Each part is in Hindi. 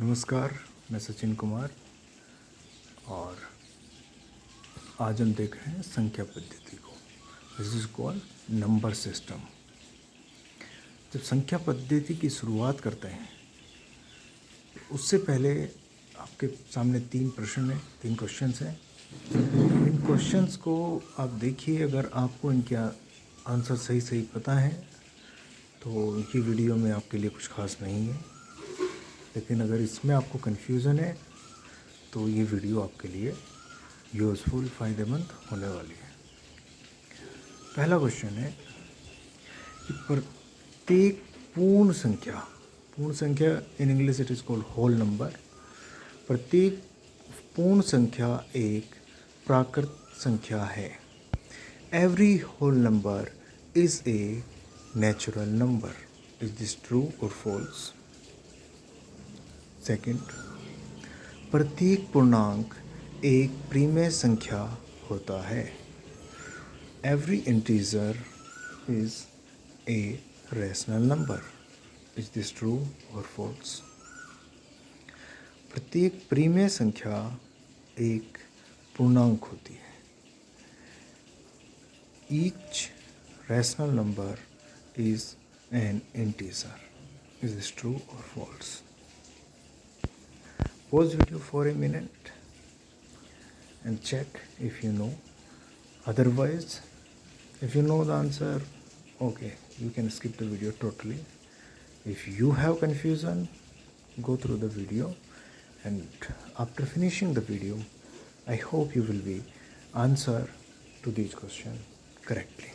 नमस्कार, मैं सचिन कुमार और आज हम देख रहे हैं संख्या पद्धति को। This is called number system. जब संख्या पद्धति की शुरुआत करते हैं तो उससे पहले आपके सामने तीन क्वेश्चंस हैं। इन क्वेश्चंस को आप देखिए, अगर आपको इनके आंसर सही पता है तो ये वीडियो में आपके लिए कुछ खास नहीं है, लेकिन अगर इसमें आपको कन्फ्यूज़न है तो ये वीडियो आपके लिए यूज़फुल, फ़ायदेमंद होने वाली है। पहला क्वेश्चन है कि प्रत्येक पूर्ण संख्या in English it is called whole number. प्रत्येक पूर्ण संख्या एक प्राकृत संख्या है। Every whole number is a natural number. Is this true और फॉल्स? सेकंड, प्रत्येक पूर्णांक एक प्रीमेय संख्या होता है। Every integer is a rational number. Is this true और फॉल्स? प्रत्येक प्रीमेय संख्या एक पूर्णांक होती है। Each rational number is an integer. Is this true और false? Pause video for a minute and check if you know. Otherwise, if you know the answer, okay, you can skip the video totally. If you have confusion, go through the video, and after finishing the video, I hope you will be answer to these questions correctly.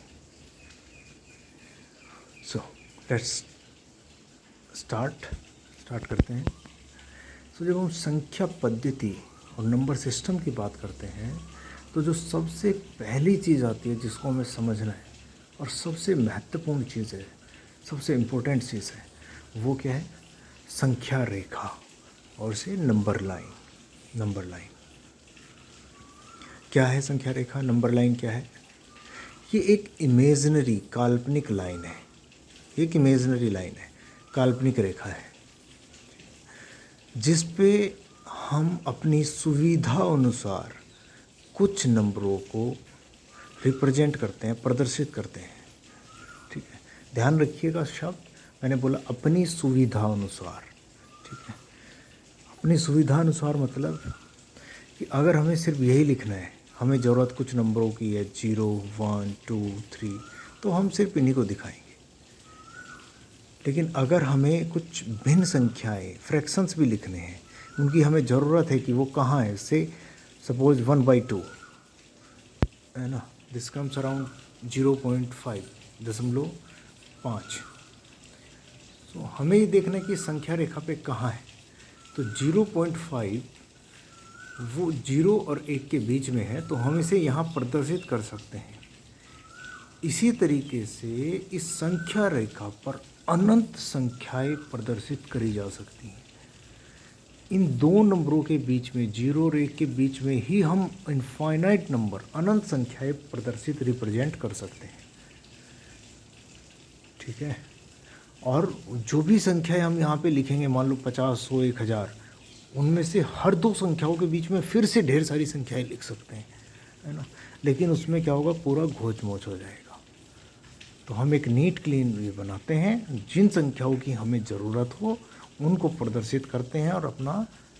So let's start करते हैं। तो जब हम संख्या पद्धति और नंबर सिस्टम की बात करते हैं तो जो सबसे पहली चीज़ आती है जिसको हमें समझना है और सबसे महत्वपूर्ण चीज़ है, सबसे इम्पोर्टेंट चीज़ है, वो क्या है? संख्या रेखा और से नंबर लाइन। क्या है संख्या रेखा, नंबर लाइन क्या है? ये एक इमेजिनरी काल्पनिक लाइन है। एक इमेजिनरी लाइन है, काल्पनिक रेखा है, जिस पे हम अपनी सुविधा अनुसार कुछ नंबरों को रिप्रेजेंट करते हैं, प्रदर्शित करते हैं। ठीक है, ध्यान रखिएगा शब्द, मैंने बोला अपनी सुविधा अनुसार। ठीक है, अपनी सुविधा अनुसार मतलब कि अगर हमें सिर्फ यही लिखना है, हमें ज़रूरत कुछ नंबरों की है 0, 1, 2, 3, तो हम सिर्फ इन्हीं को दिखाएंगे। लेकिन अगर हमें कुछ भिन्न संख्याएं, फ्रैक्शंस भी लिखने हैं, उनकी हमें ज़रूरत है कि वो कहाँ है, से सपोज 1/2 है ना, दिस कम्स अराउंड 0.5 तो हमें ये देखना है कि संख्या रेखा पे कहाँ है। तो 0.5 वो 0 और 1 के बीच में है, तो हम इसे यहाँ प्रदर्शित कर सकते हैं। इसी तरीके से इस संख्या रेखा पर अनंत संख्याएं प्रदर्शित करी जा सकती हैं। इन दो नंबरों के बीच में, 0 और 1 के बीच में ही हम इनफाइनाइट नंबर, अनंत संख्याएं प्रदर्शित, रिप्रेजेंट कर सकते हैं। ठीक है, और जो भी संख्याएं हम यहाँ पे लिखेंगे, मान लो 50, 100, 1000, उनमें से हर दो संख्याओं के बीच में फिर से ढेर सारी संख्याएं लिख सकते हैं, है ना। लेकिन उसमें क्या होगा, पूरा घोच मोच हो जाएगा। तो हम एक नीट क्लीन वे बनाते हैं, जिन संख्याओं की हमें ज़रूरत हो उनको प्रदर्शित करते हैं और अपना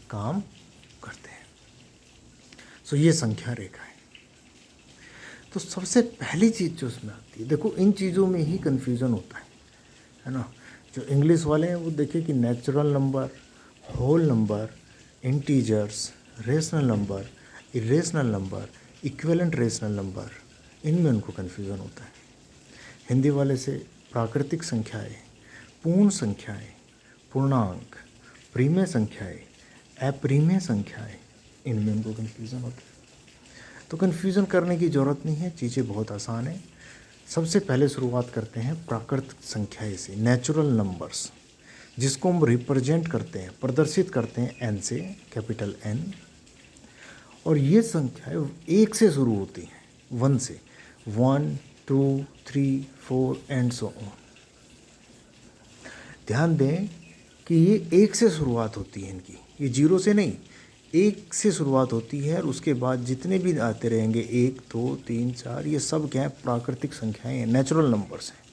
काम करते हैं। सो ये संख्या रेखा है। तो सबसे पहली चीज़ जो उसमें आती है, देखो इन चीज़ों में ही कन्फ्यूज़न होता है ना। जो इंग्लिश वाले हैं वो देखिए कि natural number, whole number, integers, rational number, irrational number, equivalent rational number, इनमें उनको कन्फ्यूज़न होता है। हिंदी वाले से प्राकृतिक संख्याएं, पूर्ण संख्याएं, पूर्णांक, प्रीमेय संख्याएं, अप्रीमेय संख्याएं, इनमें उनको कन्फ्यूज़न होता है। तो कन्फ्यूज़न करने की ज़रूरत नहीं है, चीज़ें बहुत आसान है। सबसे पहले शुरुआत करते हैं प्राकृतिक संख्याएं से, नेचुरल नंबर्स, जिसको हम रिप्रेजेंट करते हैं, प्रदर्शित करते हैं एन से, कैपिटल एन। और ये संख्याएं 1 से शुरू होती हैं, 1 से, 1, 2, 3, 4 एंड सो ऑन। ध्यान दें कि ये 1 से शुरुआत होती है इनकी, ये 0 से नहीं, 1 से शुरुआत होती है और उसके बाद जितने भी आते रहेंगे 1 2 3 4, ये सब क्या है, प्राकृतिक संख्याएं हैं, नेचुरल नंबर्स हैं।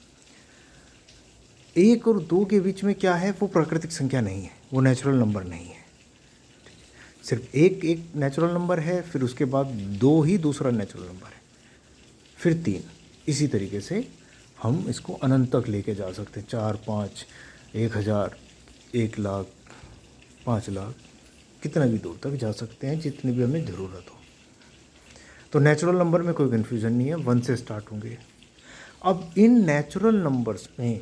1 और 2 के बीच में क्या है, वो प्राकृतिक संख्या नहीं है, वो नेचुरल नंबर नहीं है। सिर्फ एक नेचुरल नंबर है, फिर उसके बाद 2 ही दूसरा नेचुरल नंबर है, फिर 3। इसी तरीके से हम इसको अनंत तक लेके जा सकते हैं, 4 5 1000 1 लाख 5 लाख, कितना भी दूर तक जा सकते हैं, जितनी भी हमें ज़रूरत हो। तो नेचुरल नंबर में कोई कन्फ्यूज़न नहीं है, 1 से स्टार्ट होंगे। अब इन नेचुरल नंबर्स में,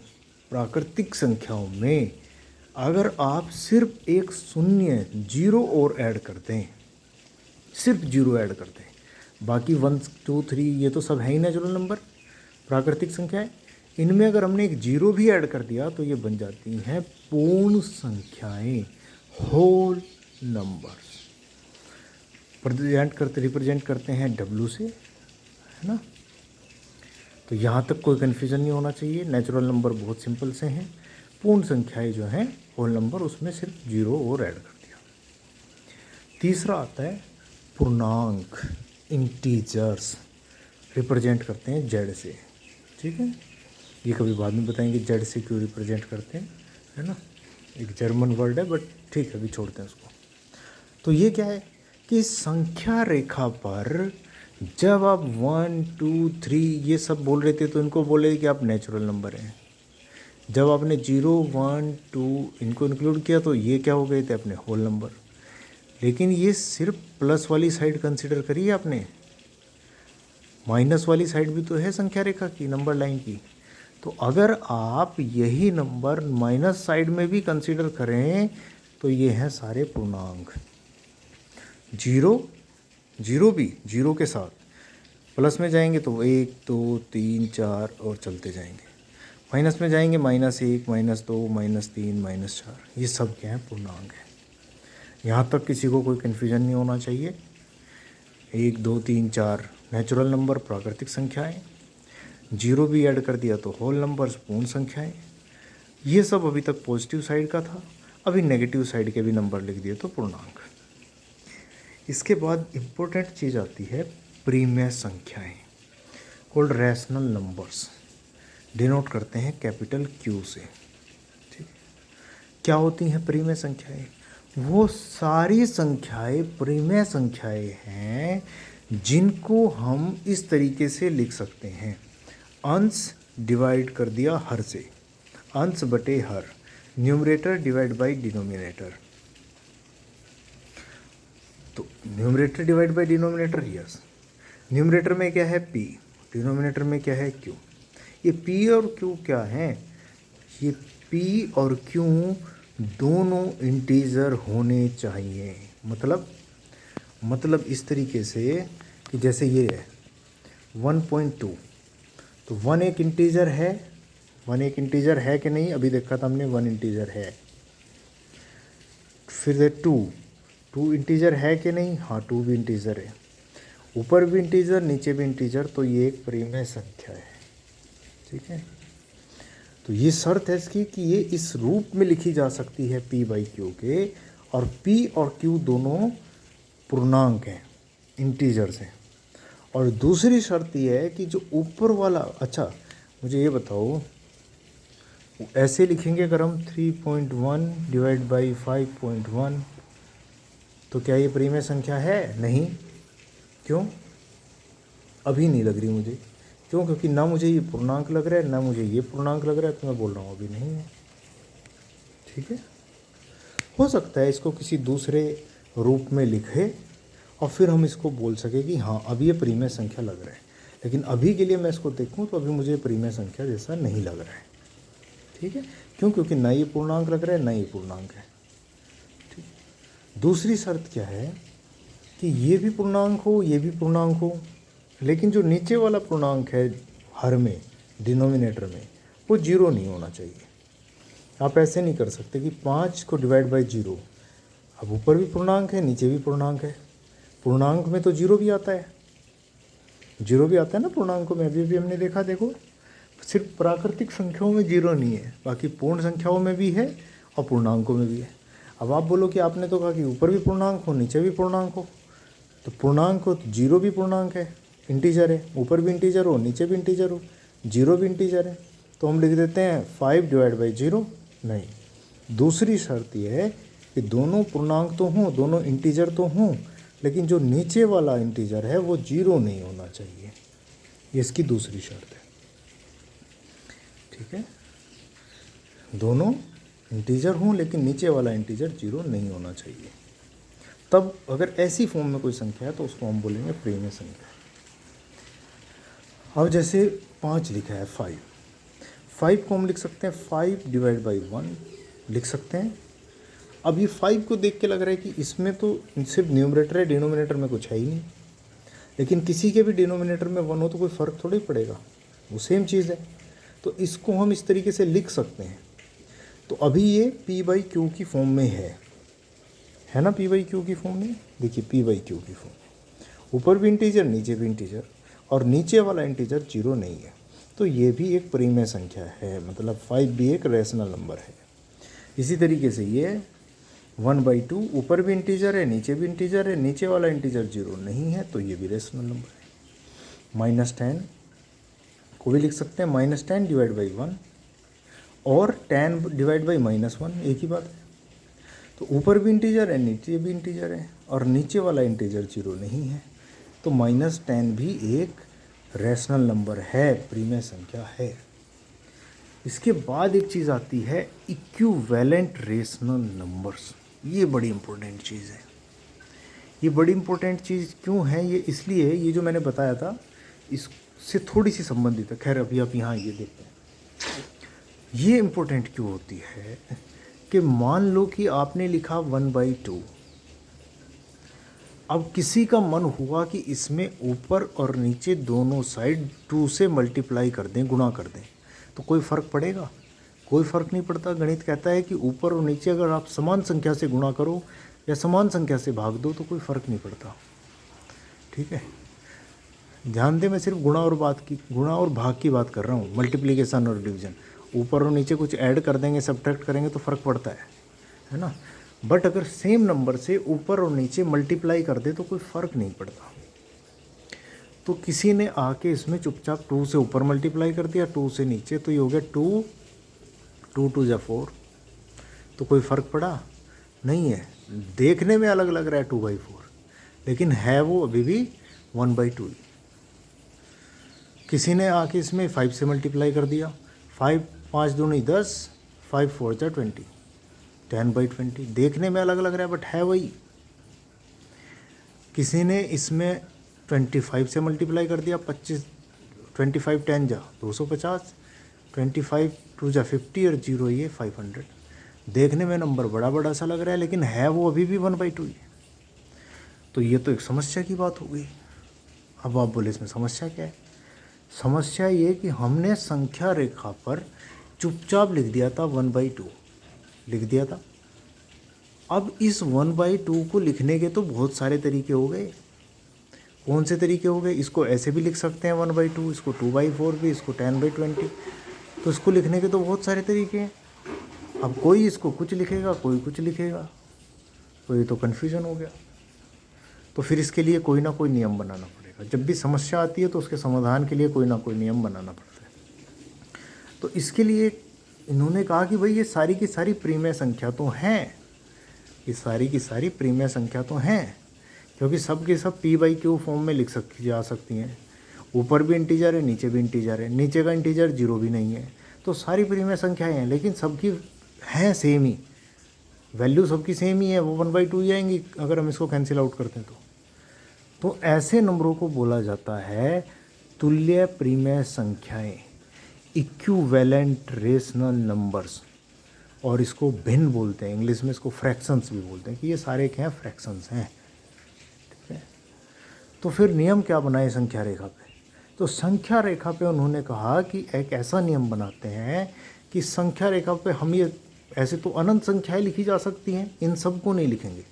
प्राकृतिक संख्याओं में, अगर आप सिर्फ एक शून्य 0 और ऐड करते हैं, सिर्फ 0 ऐड करते हैं, बाकी 1 2 3 ये तो सब है ही नेचुरल नंबर, प्राकृतिक संख्याएं, इनमें अगर हमने एक 0 भी ऐड कर दिया तो ये बन जाती हैं पूर्ण संख्याएं, होल नंबर्स। रिप्रेजेंट करते हैं W से, है ना। तो यहाँ तक कोई कन्फ्यूज़न नहीं होना चाहिए, नेचुरल नंबर बहुत सिंपल से हैं। पूर्ण संख्याएं जो हैं, होल नंबर, उसमें सिर्फ 0 और ऐड कर दिया। तीसरा आता है पूर्णांक, इंटीजर्स, रिप्रेजेंट करते हैं Z से, ठीक है। ये कभी बाद में बताएंगे Z से क्यों रिप्रेजेंट करते हैं, है ना, एक जर्मन वर्ड है, बट ठीक है, अभी छोड़ते हैं उसको। तो ये क्या है कि संख्या रेखा पर जब आप 1 2 3 ये सब बोल रहे थे तो इनको बोले कि आप नेचुरल नंबर हैं। जब आपने 0 1 2 इनको इंक्लूड किया तो ये क्या हो गए थे, अपने होल नंबर। लेकिन ये सिर्फ प्लस वाली साइड कंसिडर करिए आपने, माइनस वाली साइड भी तो है संख्या रेखा की, नंबर लाइन की। तो अगर आप यही नंबर माइनस साइड में भी कंसीडर करें तो ये हैं सारे पूर्णांक। 0 भी 0 के साथ प्लस में जाएंगे तो 1 2 3 4 और चलते जाएंगे, माइनस में जाएंगे -1 -2 -3 -4, ये सब क्या है, पूर्णांक है। यहाँ तक किसी को कोई कन्फ्यूजन नहीं होना चाहिए। 1 2 3 4 नेचुरल नंबर, प्राकृतिक संख्याएं, 0 भी ऐड कर दिया तो होल नंबर्स, पूर्ण संख्याएं। ये सब अभी तक पॉजिटिव साइड का था, अभी नेगेटिव साइड के भी नंबर लिख दिए तो पूर्णांक। इसके बाद इम्पोर्टेंट चीज़ आती है परिमेय संख्याएं, कॉल्ड रैशनल नंबर्स, डिनोट करते हैं कैपिटल Q से, ठीक। क्या होती हैं परिमेय संख्याएं? वो सारी संख्याएं परिमेय संख्याएं हैं जिनको हम इस तरीके से लिख सकते हैं, अंश डिवाइड कर दिया हर से, अंश बटे हर, न्यूमरेटर डिवाइड बाय डिनोमिनेटर। तो numerator divide by denominator, yes. Numerator में क्या है P, डिनोमिनेटर में क्या है Q। ये P और Q क्या है, ये P और Q दोनों इंटीजर होने चाहिए। मतलब इस तरीके से कि जैसे ये है 1.2, तो 1 एक इंटीजर है, 1 एक इंटीजर है कि नहीं, अभी देखा था हमने 1 इंटीजर है। फिर 2 इंटीजर है कि नहीं, हाँ 2 भी इंटीजर है, ऊपर भी इंटीजर नीचे भी इंटीजर, तो ये एक परिमेय संख्या है, ठीक है। तो ये शर्त है इसकी कि ये इस रूप में लिखी जा सकती है P/Q के, और P और Q दोनों पूर्णांक हैं, इंटीजर्स हैं। और दूसरी शर्त ये है कि जो ऊपर वाला, अच्छा मुझे ये बताओ, ऐसे लिखेंगे अगर हम 3.1 डिवाइड बाई 5.1, तो क्या ये परिमेय संख्या है? नहीं। क्यों? अभी नहीं लग रही मुझे। क्यों? क्योंकि ना मुझे ये पूर्णांक लग रहा है ना मुझे ये पूर्णांक लग रहा है, तो मैं बोल रहा हूँ अभी नहीं है, ठीक है। हो सकता है इसको किसी दूसरे रूप में लिखे और फिर हम इसको बोल सके कि हाँ अब ये परिमेय संख्या लग रहा है, लेकिन अभी के लिए मैं इसको देखूँ तो अभी मुझे परिमेय संख्या जैसा नहीं लग रहा है, ठीक है। क्यों? क्योंकि ना ये पूर्णांक लग रहा है ना ये पूर्णांक है, ठीक। दूसरी शर्त क्या है कि ये भी पूर्णांक हो ये भी पूर्णांक हो, लेकिन जो नीचे वाला पूर्णांक है हर में, डिनोमिनेटर में, वो 0 नहीं होना चाहिए। आप ऐसे नहीं कर सकते कि 5 को डिवाइड बाई 0, अब ऊपर भी पूर्णांक है नीचे भी पूर्णांक है, पूर्णांक में तो 0 भी आता है, 0 भी आता है ना पूर्णांकों में, अभी भी हमने देखा। देखो सिर्फ प्राकृतिक संख्याओं में 0 नहीं है, बाकी पूर्ण संख्याओं में भी है और पूर्णांकों में भी है। अब आप बोलो कि आपने तो कहा कि ऊपर भी पूर्णांक हो नीचे भी पूर्णांक हो, तो पूर्णांक हो तो जीरो भी पूर्णांक है, इंटीजर है, ऊपर भी इंटीजर हो नीचे भी इंटीजर हो, जीरो भी इंटीजर है, तो हम लिख देते हैं 5/0। नहीं, दूसरी शर्त यह है कि दोनों पूर्णांक तो हों, दोनों इंटीजर तो हों, लेकिन जो नीचे वाला इंटीजर है वो जीरो नहीं होना चाहिए। ये इसकी दूसरी शर्त है। ठीक है, दोनों इंटीजर हों लेकिन नीचे वाला इंटीजर जीरो नहीं होना चाहिए। तब अगर ऐसी फॉर्म में कोई संख्या है तो उसको हम बोलेंगे प्रीमेय संख्या। अब जैसे 5 लिखा है, 5 को हम लिख सकते हैं 5/1 लिख सकते हैं। अब ये 5 को देख के लग रहा है कि इसमें तो सिर्फ न्यूमरेटर है, डिनोमिनेटर में कुछ है ही नहीं, लेकिन किसी के भी डिनोमिनेटर में 1 हो तो कोई फ़र्क थोड़ी पड़ेगा, वो सेम चीज़ है। तो इसको हम इस तरीके से लिख सकते हैं। तो अभी ये p/q की फॉर्म में है ना, p/q की फॉर्म में। देखिए p/q की फॉर्म, ऊपर भी इंटीजर नीचे भी इंटीजर, और नीचे वाला इंटीजर जीरो नहीं है, तो ये भी एक परिमेय संख्या है, मतलब 5 भी एक रैशनल नंबर है। इसी तरीके से ये 1/2, ऊपर भी इंटीजर है नीचे भी इंटीजर है, नीचे वाला इंटीजर जीरो नहीं है, तो ये भी रैशनल नंबर है। -10 को भी लिख सकते हैं -10/1 और 10/-1, एक ही बात है। तो ऊपर भी इंटीजर है नीचे भी इंटीजर है, और नीचे वाला इंटीजर जीरो नहीं है, तो -10 भी एक रैशनल नंबर है, प्रीमेय संख्या है। इसके बाद एक चीज़ आती है इक्विवेलेंट रेशनल नंबर्स। ये बड़ी इंपॉर्टेंट चीज़ है। ये बड़ी इंपॉर्टेंट चीज़ क्यों है? ये इसलिए, ये जो मैंने बताया था इससे थोड़ी सी संबंधित है। खैर अभी आप यहाँ ये देखते हैं, ये इम्पोर्टेंट क्यों होती है कि मान लो कि आपने लिखा 1/2। अब किसी का मन हुआ कि इसमें ऊपर और नीचे दोनों साइड 2 से मल्टीप्लाई कर दें, गुणा कर दें, तो कोई फ़र्क पड़ेगा? कोई फ़र्क नहीं पड़ता। गणित कहता है कि ऊपर और नीचे अगर आप समान संख्या से गुणा करो या समान संख्या से भाग दो तो कोई फ़र्क नहीं पड़ता। ठीक है, ध्यान दें, मैं सिर्फ गुणा और भाग की बात कर रहा हूँ, मल्टीप्लिकेशन और डिवीजन। ऊपर और नीचे कुछ ऐड कर देंगे, सब्ट्रैक्ट करेंगे तो फ़र्क पड़ता है ना। बट अगर सेम नंबर से ऊपर और नीचे मल्टीप्लाई कर दे तो कोई फ़र्क नहीं पड़ता। तो किसी ने आके इसमें चुपचाप 2 से ऊपर मल्टीप्लाई कर दिया, 2 से नीचे, तो ये हो गया 2, 2 2 जा 4, तो कोई फ़र्क पड़ा नहीं है। देखने में अलग लग रहा है 2/4, लेकिन है वो अभी भी 1/2। किसी ने आके इसमें 5 से मल्टीप्लाई कर दिया, 5 5 दूनी 10, 5 4 जा 20, 10/20। देखने में अलग लग रहा है बट है वही। किसी ने इसमें 25 से मल्टीप्लाई कर दिया, 25 25 10 जा 250, 25 2 जा 50 और 0 ये 500। देखने में नंबर बड़ा बड़ा सा लग रहा है, लेकिन है वो अभी भी 1/2 ही। तो ये तो एक समस्या की बात हो गई। अब आप बोले इसमें समस्या क्या है? समस्या ये कि हमने संख्या रेखा पर चुपचाप लिख दिया था 1/2, लिख दिया था। अब इस 1/2 को लिखने के तो बहुत सारे तरीके हो गए। कौन से तरीके हो गए? इसको ऐसे भी लिख सकते हैं 1/2, इसको 2/4 भी, इसको 10/20। तो इसको लिखने के तो बहुत सारे तरीके हैं। अब कोई इसको कुछ लिखेगा, कोई कुछ लिखेगा, तो ये तो कन्फ्यूजन हो गया। तो फिर इसके लिए कोई ना कोई नियम बनाना पड़ेगा। जब भी समस्या आती है तो उसके समाधान के लिए कोई ना कोई नियम बनाना पड़ता है। तो इसके लिए इन्होंने कहा कि भाई ये सारी की सारी प्रीमेय संख्या तो हैं, ये सारी की सारी प्रीमेय संख्या तो हैं, क्योंकि सब के सब p/q फॉर्म में लिख जा सकती हैं। ऊपर भी इंटीजर है नीचे भी इंटीजर है, नीचे का इंटीजर जीरो भी नहीं है, तो सारी प्रीमेय संख्याएँ हैं, लेकिन सबकी हैं सेम ही, वैल्यू सबकी सेम ही है, वो 1/2 ही आएंगी अगर हम इसको कैंसिल आउट करते हैं तो ऐसे नंबरों को बोला जाता है तुल्य प्रीमेय संख्याएं, इक्विवेलेंट रेशनल नंबर्स। और इसको भिन्न बोलते हैं, इंग्लिश में इसको फ्रैक्शंस भी बोलते हैं, कि ये सारे क्या हैं? फ्रैक्शंस हैं। ठीक है, तो फिर नियम क्या बनाए संख्या रेखा पे? तो संख्या रेखा पे उन्होंने कहा कि एक ऐसा नियम बनाते हैं कि संख्या रेखा पे हम ये, ऐसे तो अनंत संख्याएं लिखी जा सकती हैं, इन सब को नहीं लिखेंगे।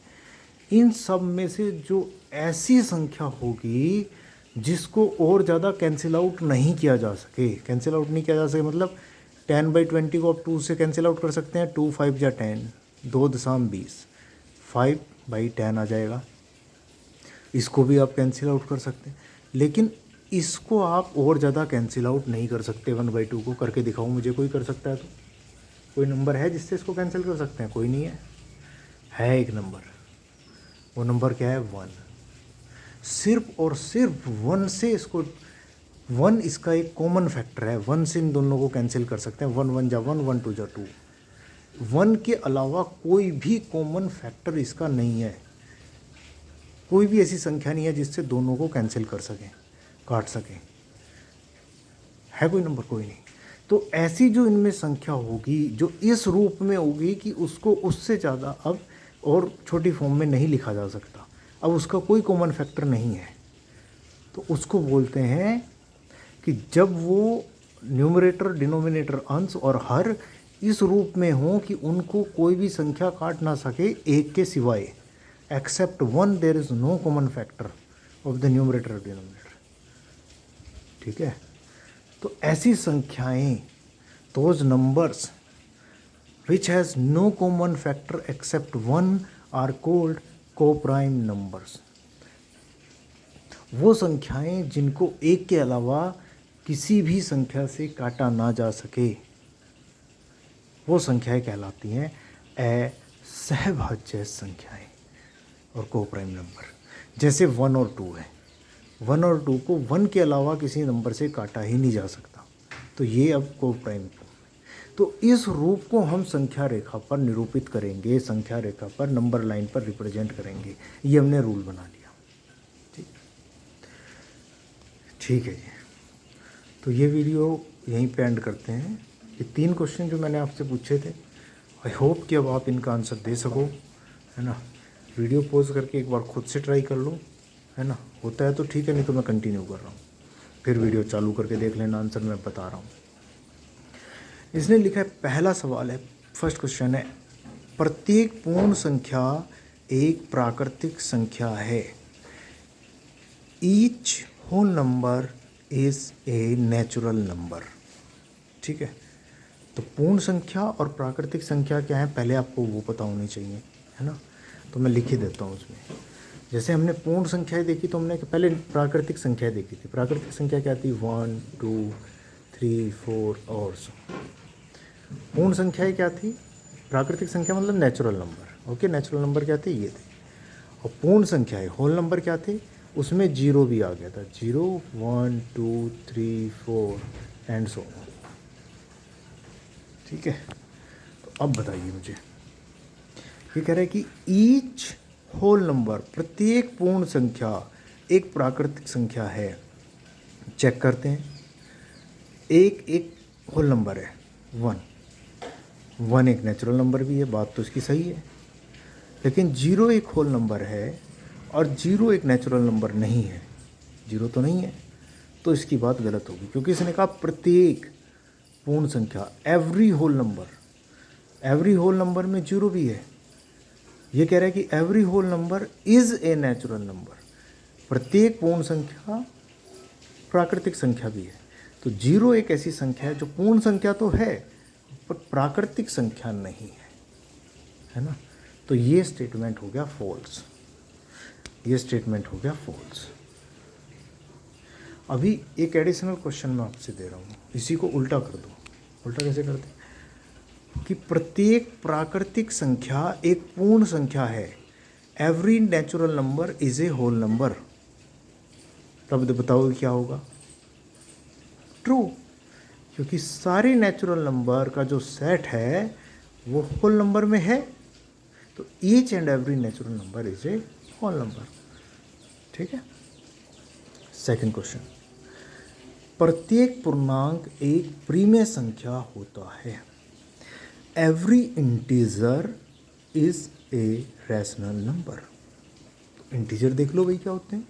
इन सब में से जो ऐसी संख्या होगी जिसको और ज़्यादा कैंसिल आउट नहीं किया जा सके, कैंसिल आउट नहीं किया जा सके मतलब 10/20 को आप 2 से कैंसिल आउट कर सकते हैं, 2 5 जा 10, 2.20, 5/10 आ जाएगा। इसको भी आप कैंसिल आउट कर सकते हैं, लेकिन इसको आप और ज़्यादा कैंसिल आउट नहीं कर सकते। 1/2 को करके दिखाओ मुझे, कोई कर सकता है तो? कोई नंबर है जिससे इसको कैंसिल कर सकते हैं? कोई नहीं है एक नंबर। वो नंबर क्या है? 1। सिर्फ और सिर्फ 1 से इसको, 1 इसका एक कॉमन फैक्टर है, 1 से इन दोनों को कैंसिल कर सकते हैं। 1 1 जा 1, 1 2 जा 2। 1 के अलावा कोई भी कॉमन फैक्टर इसका नहीं है। कोई भी ऐसी संख्या नहीं है जिससे दोनों को कैंसिल कर सकें, काट सकें। है कोई नंबर? कोई नहीं। तो ऐसी जो इनमें संख्या होगी जो इस रूप में होगी कि उसको उससे ज़्यादा अब और छोटी फॉर्म में नहीं लिखा जा सकता, अब उसका कोई कॉमन फैक्टर नहीं है, तो उसको बोलते हैं कि जब वो न्यूमरेटर, डिनोमिनेटर, अंश और हर इस रूप में हो कि उनको कोई भी संख्या काट ना सके एक के सिवाय, except 1 there is no common factor of the numerator और डिनोमिनेटर। ठीक है, तो ऐसी संख्याएं, those numbers which has no common factor except 1 are called coprime numbers. वो संख्याएं जिनको एक के अलावा किसी भी संख्या से काटा ना जा सके, वो संख्याएं कहलाती हैं असहभाज्य संख्याएं और कोप्राइम नंबर। जैसे 1 और 2 है, 1 और 2 को 1 के अलावा किसी नंबर से काटा ही नहीं जा सकता, तो ये अब कोप्राइम फॉर्म है। तो इस रूप को हम संख्या रेखा पर निरूपित करेंगे, संख्या रेखा पर नंबर लाइन पर रिप्रेजेंट करेंगे। ये हमने रूल बना लिया। ठीक है जी, तो ये वीडियो यहीं पे एंड करते हैं। ये 3 क्वेश्चन जो मैंने आपसे पूछे थे, आई होप कि अब आप इनका आंसर दे सको, है ना। वीडियो पॉज करके एक बार खुद से ट्राई कर लो, है ना। होता है तो ठीक है, नहीं तो मैं कंटिन्यू कर रहा हूँ, फिर वीडियो चालू करके देख लेना, आंसर मैं बता रहा हूँ। इसने लिखा है, पहला सवाल है, फर्स्ट क्वेश्चन है, प्रत्येक पूर्ण संख्या एक प्राकृतिक संख्या है। Each whole number is a natural number. ठीक है, तो पूर्ण संख्या और प्राकृतिक संख्या क्या है, पहले आपको वो पता होनी चाहिए, है ना। तो मैं लिख ही देता हूँ उसमें। जैसे हमने पूर्ण संख्याएं देखी तो हमने पहले प्राकृतिक संख्याएं देखी थी। प्राकृतिक संख्या क्या थी? 1 2 3 4 और सो। पूर्ण संख्याएं क्या थी? प्राकृतिक संख्या मतलब natural number. Okay, natural number क्या थे? ये थे। और पूर्ण संख्याएं, होल नंबर क्या थे? उसमें 0 भी आ गया था। 0 1 2 3 4 एंड सो। ठीक है, तो अब बताइए मुझे, ये कह रहा है कि ईच होल नंबर, प्रत्येक पूर्ण संख्या एक प्राकृतिक संख्या है। चेक करते हैं, एक होल नंबर है 1 एक नेचुरल नंबर भी है, बात तो इसकी सही है। लेकिन 0 एक होल नंबर है और 0 एक नेचुरल नंबर नहीं है, 0 तो नहीं है, तो इसकी बात गलत होगी, क्योंकि इसने कहा प्रत्येक पूर्ण संख्या, every whole number. Every whole number में 0 भी है। ये कह रहा है कि every whole number is a natural number. प्रत्येक पूर्ण संख्या प्राकृतिक संख्या भी है। तो 0 एक ऐसी संख्या है जो पूर्ण संख्या तो है पर प्राकृतिक संख्या नहीं है ना। तो ये स्टेटमेंट हो गया फॉल्स। ये स्टेटमेंट हो गया फॉल्स। अभी एक एडिशनल क्वेश्चन मैं आपसे दे रहा हूँ, इसी को उल्टा कर दो। उल्टा कैसे करते हैं कि प्रत्येक प्राकृतिक संख्या एक पूर्ण संख्या है। Every natural number is a whole number. तब बताओ क्या होगा? ट्रू, क्योंकि सारे नेचुरल नंबर का जो सेट है वो होल नंबर में है। तो each and every natural number is a whole number. ठीक है। सेकंड क्वेश्चन, प्रत्येक पूर्णांक एक प्रीमेय संख्या होता है। Every integer is a rational number. Integer देख लो भाई क्या होते हैं।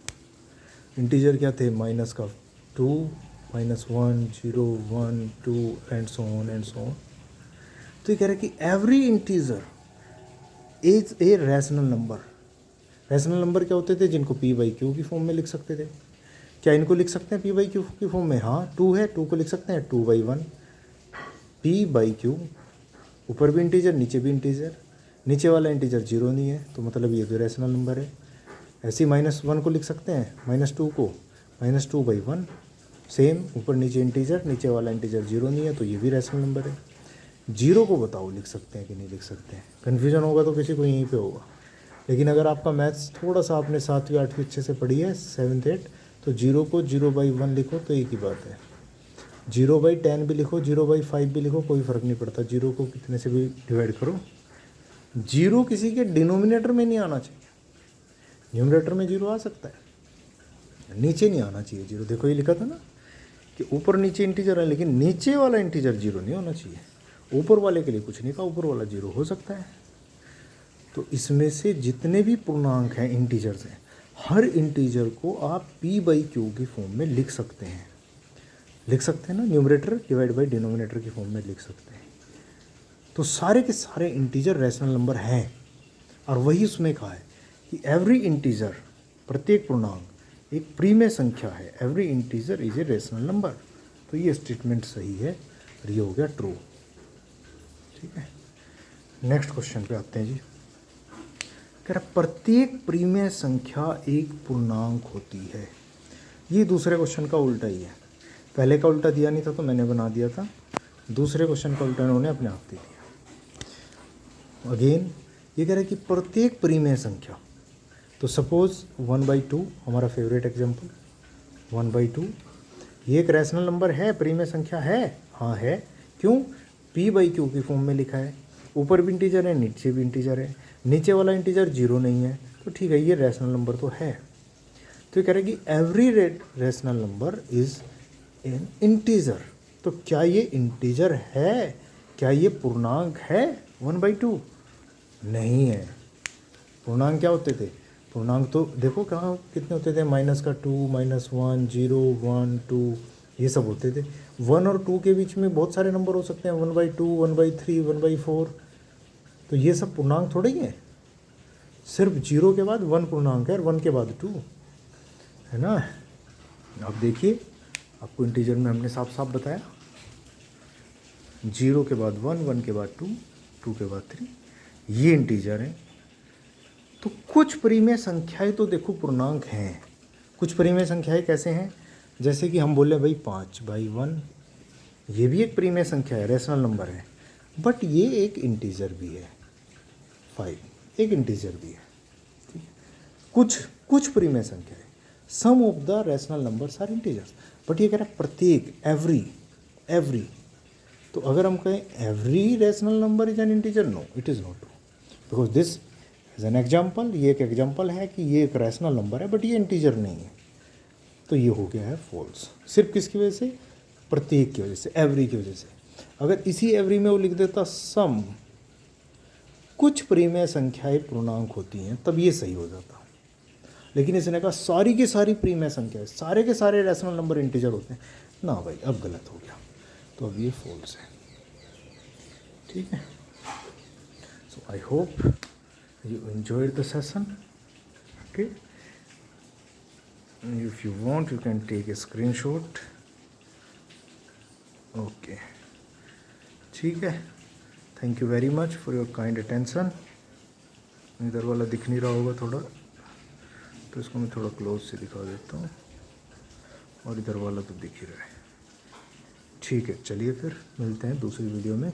इंटीजर क्या थे? माइनस का 2, -1 0 1 2 and so on and so on. तो ये कह रहा है कि every integer is a rational number. Rational number क्या होते थे? जिनको p/q की फॉर्म में लिख सकते थे। क्या इनको लिख सकते हैं p/q की फॉर्म में? हाँ, 2 है, 2 को लिख सकते हैं 2/1, पी बाई क्यू, ऊपर भी इंटीजर नीचे भी इंटीजर, नीचे वाला इंटीजर जीरो नहीं है तो मतलब ये भी रैशनल नंबर है। ऐसे ही -1 को लिख सकते हैं, -2 को -2/1, सेम ऊपर नीचे इंटीजर, नीचे वाला इंटीजर जीरो नहीं है तो ये भी रैशनल नंबर है। जीरो को बताओ लिख सकते हैं कि नहीं लिख सकते हैं, कन्फ्यूजन होगा तो किसी को यहीं पे होगा। लेकिन अगर आपका मैथ्स थोड़ा सा आपने 7वीं 8वीं अच्छे से पढ़ी है, 7th 8, तो जीरो को 0/1 लिखो तो एक ही बात है। 0/10 भी लिखो, 0/5 भी लिखो, कोई फ़र्क नहीं पड़ता, जीरो को कितने से भी डिवाइड करो। जीरो किसी के डिनोमिनेटर में नहीं आना चाहिए, न्यूमरेटर में जीरो आ सकता है, नीचे नहीं आना चाहिए जीरो। देखो ये लिखा था ना कि ऊपर नीचे इंटीजर है, लेकिन नीचे वाला इंटीजर जीरो नहीं होना चाहिए। ऊपर वाले के लिए कुछ नहीं कहा, ऊपर वाला जीरो हो सकता है। तो इसमें से जितने भी पूर्णांक हैं इंटीजर्स हैं, हर इंटीजर को आप p/q की फॉर्म में लिख सकते हैं, लिख सकते हैं ना, न्यूमरेटर डिवाइड बाई डिनोमिनेटर की फॉर्म में लिख सकते हैं। तो सारे के सारे इंटीजर रैशनल नंबर हैं, और वही उसमें कहा है कि एवरी इंटीजर, प्रत्येक पूर्णांक एक प्रीमेय संख्या है, every integer is a rational number. तो ये स्टेटमेंट सही है और ये हो गया ट्रू। ठीक है, नेक्स्ट क्वेश्चन पे आते हैं जी। कह रहा प्रत्येक प्रीमेय संख्या एक पूर्णांक होती है। ये दूसरे क्वेश्चन का उल्टा ही है, पहले का उल्टा दिया नहीं था तो मैंने बना दिया था, दूसरे क्वेश्चन का उल्टा इन्होंने अपने आप दे दिया। अगेन ये कह रहा है कि प्रत्येक प्रीमेय संख्या, तो सपोज 1/2 हमारा फेवरेट एग्जांपल, 1/2 ये एक रैशनल नंबर है, प्रीमेय संख्या है, हाँ है। क्यों? p/q की फॉर्म में लिखा है, ऊपर भी इंटीजर है नीचे भी इंटीजर है, नीचे वाला इंटीजर जीरो नहीं है तो ठीक है, ये रैशनल नंबर तो है। तो ये कह रहा है कि every rational number is an integer. तो क्या ये इंटीजर है? क्या ये पूर्णांक है 1/2? नहीं है। पूर्णांक क्या होते थे? पूर्णांक तो देखो कहाँ कितने होते थे, -2, -1, 0, 1, 2, ये सब होते थे। 1 और 2 के बीच में बहुत सारे नंबर हो सकते हैं, 1/2, 1/3, 1/4। तो ये सब पूर्णांक थोड़े ही हैं। सिर्फ 0 के बाद 1 पूर्णांक है और 1 के बाद 2 है ना। अब देखिए, आपको इंटीजर में हमने साफ साफ बताया, 0 के बाद 1, 1 के बाद 2, 2 के बाद 3, ये इंटीजर हैं। तो कुछ परिमेय संख्याएं तो देखो पूर्णांक हैं। कुछ परिमेय संख्याएं कैसे हैं? जैसे कि हम बोले भाई 5/1, ये भी एक परिमेय संख्या है, रैशनल नंबर है, बट ये एक इंटीजर भी है। 5 एक इंटीजर भी है। ठीक है, कुछ परिमेय संख्या है, sum of the rational numbers are integers. But ये कह रहा है प्रत्येक, एवरी। तो अगर हम कहें every rational number is an integer, no it is not true, because this as an example, ये एक एग्जाम्पल है कि ये एक रैशनल नंबर है बट ये इंटीजर नहीं है। तो ये हो गया है फॉल्स। सिर्फ किसकी वजह से? प्रत्येक की वजह से, एवरी की वजह से। अगर इसी एवरी में वो लिख देता सम, कुछ परिमेय संख्याएं पूर्णांक होती हैं, तब ये सही हो जाता। लेकिन इसने कहा सारी की सारी परिमेय संख्याएं, सारे के सारे रैशनल नंबर इंटीजर होते हैं ना, भाई अब गलत हो गया, तो अब ये फॉल्स है। ठीक है, so I hope you enjoyed the session. Okay, if you want you can take a screenshot. Okay, ठीक है, thank you very much for your kind attention. इधर वाला दिख नहीं रहा होगा थोड़ा, तो इसको मैं थोड़ा क्लोज से दिखा देता हूँ, और इधर वाला तो दिख ही रहा है। ठीक है, चलिए फिर मिलते हैं दूसरी वीडियो में।